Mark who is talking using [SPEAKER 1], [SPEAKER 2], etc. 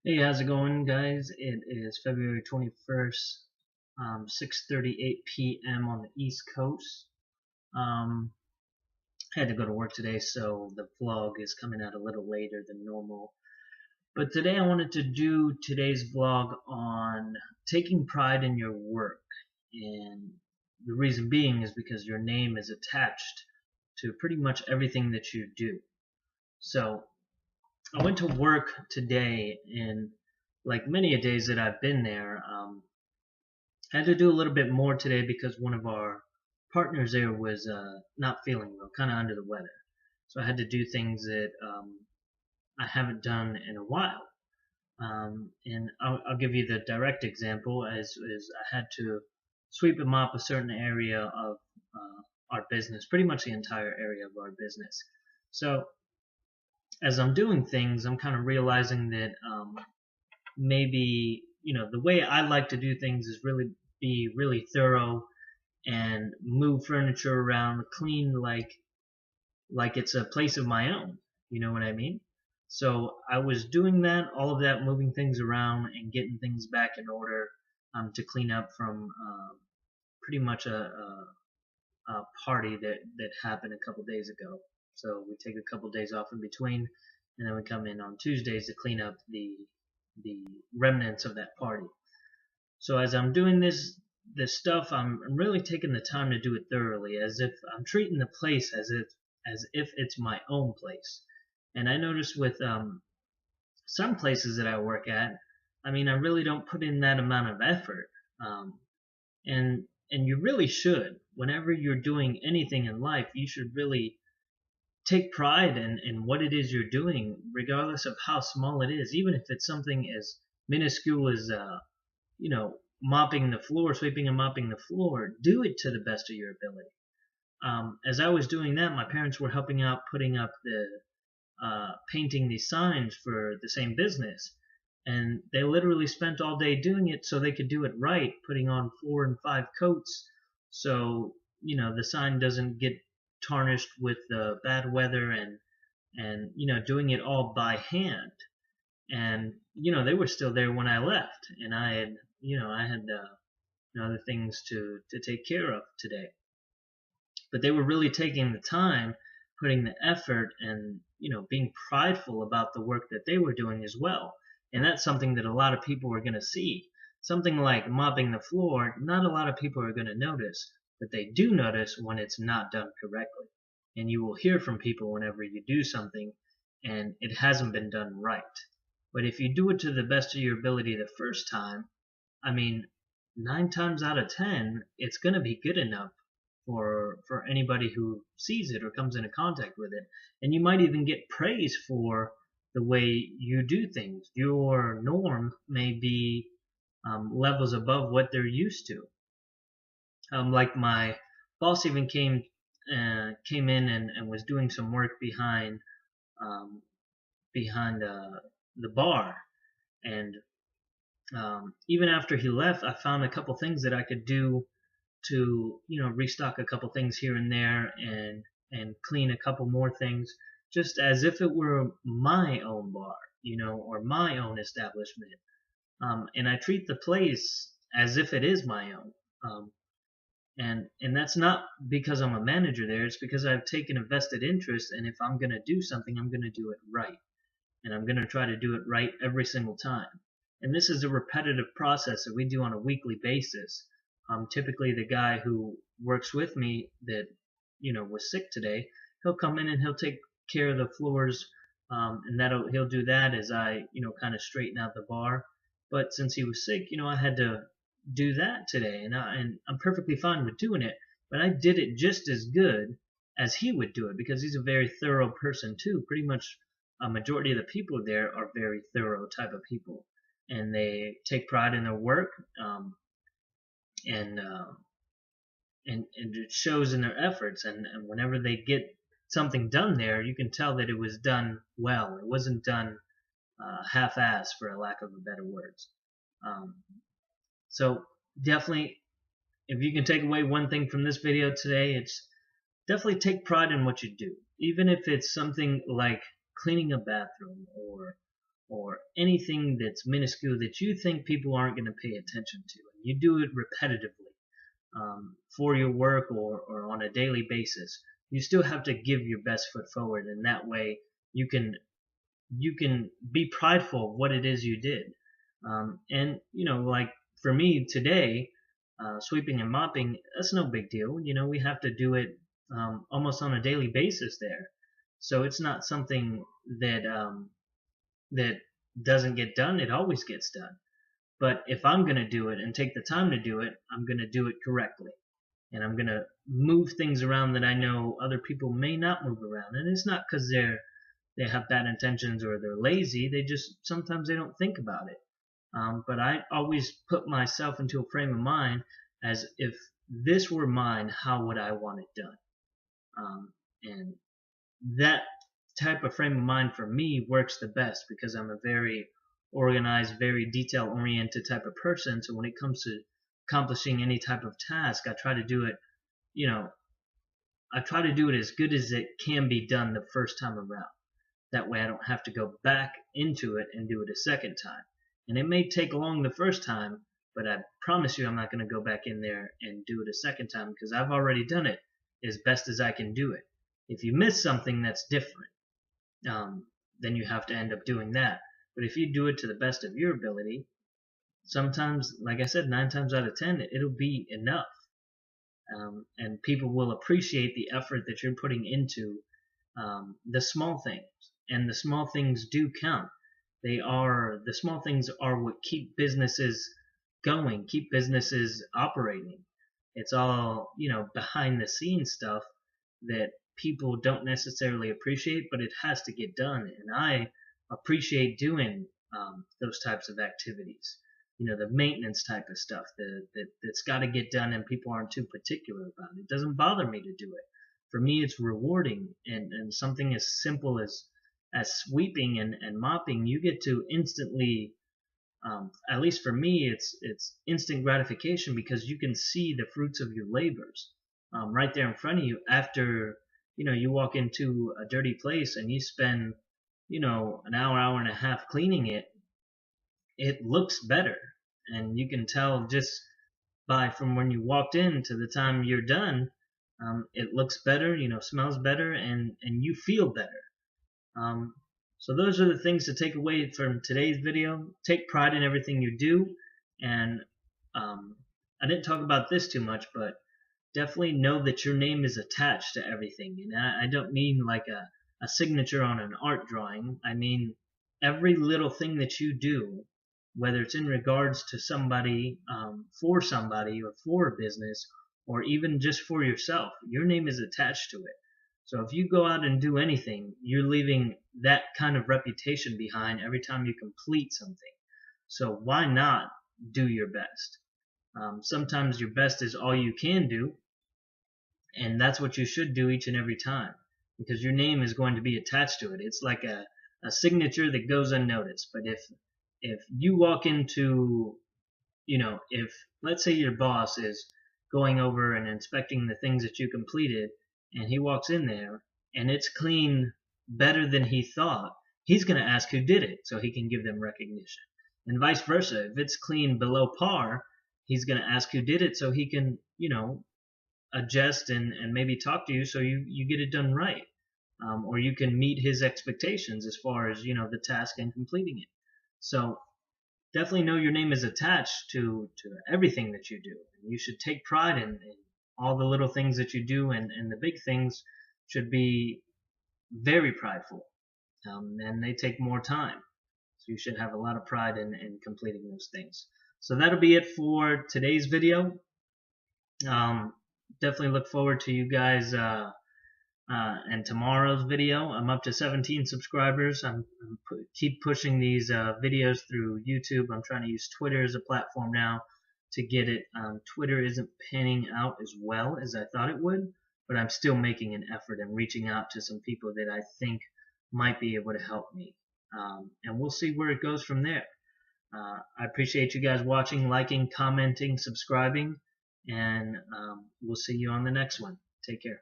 [SPEAKER 1] Hey, how's it going, guys? It is February 21st, 6:38 p.m. on the East Coast. Um, I had to go to work today, so the vlog is coming out a little later than normal. But today I wanted to do today's vlog on taking pride in your work. And the reason being is because your name is attached to pretty much everything that you do. So I went to work today, and like many a days that I've been there, I had to do a little bit more today because one of our partners there was not feeling well, kind of under the weather. So I had to do things that I haven't done in a while. And I'll give you the direct example as I had to sweep and mop a certain area of our business, pretty much the entire area of our business. So as I'm doing things, I'm kind of realizing that maybe the way I like to do things is really be really thorough and move furniture around, clean like it's a place of my own. You know what I mean? So I was doing that, all of that, moving things around and getting things back in order to clean up from pretty much a party that happened a couple days ago. So we take a couple days off in between, and then we come in on Tuesdays to clean up the remnants of that party. So as I'm doing this stuff, I'm really taking the time to do it thoroughly, as if I'm treating the place as if it's my own place. And I notice with some places that I work at, I mean, I really don't put in that amount of effort. Um, and you really should. Whenever you're doing anything in life, you should really take pride in what it is you're doing, regardless of how small it is. Even if it's something as minuscule as mopping the floor, sweeping and mopping the floor, do it to the best of your ability. As I was doing that, my parents were helping out putting up the painting these signs for the same business. And they literally spent all day doing it so they could do it right, putting on 4 and 5 coats so the sign doesn't get tarnished with the bad weather, and doing it all by hand. And they were still there when I left, and I had other things to take care of today. But they were really taking the time, putting the effort, and being prideful about the work that they were doing as well. And that's something that a lot of people are going to see. Something like mopping the floor, not a lot of people are going to notice, but they do notice when it's not done correctly. And you will hear from people whenever you do something and it hasn't been done right. But if you do it to the best of your ability the first time, I mean, 9 times out of 10, it's going to be good enough for anybody who sees it or comes into contact with it. And you might even get praise for the way you do things. Your norm may be levels above what they're used to. Like my boss even came in and was doing some work um, behind the bar, and even after he left, I found a couple things that I could do to restock a couple things here and there, and clean a couple more things, just as if it were my own bar, or my own establishment. And I treat the place as if it is my own. And that's not because I'm a manager there. It's because I've taken a vested interest, and if I'm gonna do something, I'm gonna do it right, and I'm gonna try to do it right every single time. And this is a repetitive process that we do on a weekly basis. Typically, the guy who works with me that was sick today, he'll come in and he'll take care of the floors, and he'll do that as I kind of straighten out the bar. But since he was sick, I had to do that today, and I'm perfectly fine with doing it. But I did it just as good as he would do it because he's a very thorough person too. Pretty much a majority of the people there are very thorough type of people, and they take pride in their work, and and it shows in their efforts. And whenever they get something done there, you can tell that it was done well. It wasn't done half-assed, for a lack of a better words. Um, so definitely, if you can take away one thing from this video today, it's definitely take pride in what you do, even if it's something like cleaning a bathroom, or anything that's minuscule that you think people aren't going to pay attention to, and you do it repetitively for your work or on a daily basis, you still have to give your best foot forward, and that way you can be prideful of what it is you did. And like for me today, sweeping and mopping, that's no big deal. We have to do it almost on a daily basis there, so it's not something that doesn't get done. It always gets done. But if I'm going to do it and take the time to do it, I'm going to do it correctly. And I'm going to move things around that I know other people may not move around. And it's not because they have bad intentions or they're lazy. They just, sometimes they don't think about it. But I always put myself into a frame of mind as if this were mine, how would I want it done? And that type of frame of mind for me works the best because I'm a very organized, very detail-oriented type of person. So when it comes to accomplishing any type of task, I try to do it, I try to do it as good as it can be done the first time around. That way I don't have to go back into it and do it a second time. And it may take long the first time, but I promise you I'm not going to go back in there and do it a second time because I've already done it as best as I can do it. If you miss something, that's different. Then you have to end up doing that. But if you do it to the best of your ability, sometimes, like I said, 9 times out of 10, it'll be enough. And people will appreciate the effort that you're putting into the small things. And the small things do count. The small things are what keep businesses going, keep businesses operating. It's all, behind the scenes stuff that people don't necessarily appreciate, but it has to get done. And I appreciate doing those types of activities. The maintenance type of stuff that's got to get done and people aren't too particular about it. It doesn't bother me to do it. For me, it's rewarding, and something as simple as sweeping and mopping, you get to instantly, at least for me, it's instant gratification because you can see the fruits of your labors right there in front of you after you walk into a dirty place and you spend an hour and a half cleaning it. It looks better, and you can tell just from when you walked in to the time you're done. It looks better, smells better, and you feel better. So those are the things to take away from today's video. Take pride in everything you do, and I didn't talk about this too much, but definitely know that your name is attached to everything. And I don't mean like a signature on an art drawing. I mean every little thing that you do, whether it's in regards to somebody, for somebody, or for a business, or even just for yourself, your name is attached to it. So if you go out and do anything, you're leaving that kind of reputation behind every time you complete something. So why not do your best? Sometimes your best is all you can do, and that's what you should do each and every time, because your name is going to be attached to it. It's like a signature that goes unnoticed. But if you walk into, if let's say your boss is going over and inspecting the things that you completed, and he walks in there and it's clean better than he thought, he's going to ask who did it so he can give them recognition. And vice versa, if it's clean below par, he's going to ask who did it so he can, adjust and maybe talk to you so you get it done right. Or you can meet his expectations as far as, the task and completing it. So definitely know your name is attached to everything that you do. And you should take pride in all the little things that you do, and the big things should be very prideful. And they take more time. So you should have a lot of pride in completing those things. So that'll be it for today's video. Definitely look forward to you guys and tomorrow's video. I'm up to 17 subscribers. I'm keep pushing these videos through YouTube. I'm trying to use Twitter as a platform now to get it. Twitter isn't panning out as well as I thought it would, but I'm still making an effort and reaching out to some people that I think might be able to help me. And we'll see where it goes from there. I appreciate you guys watching, liking, commenting, subscribing, and we'll see you on the next one. Take care.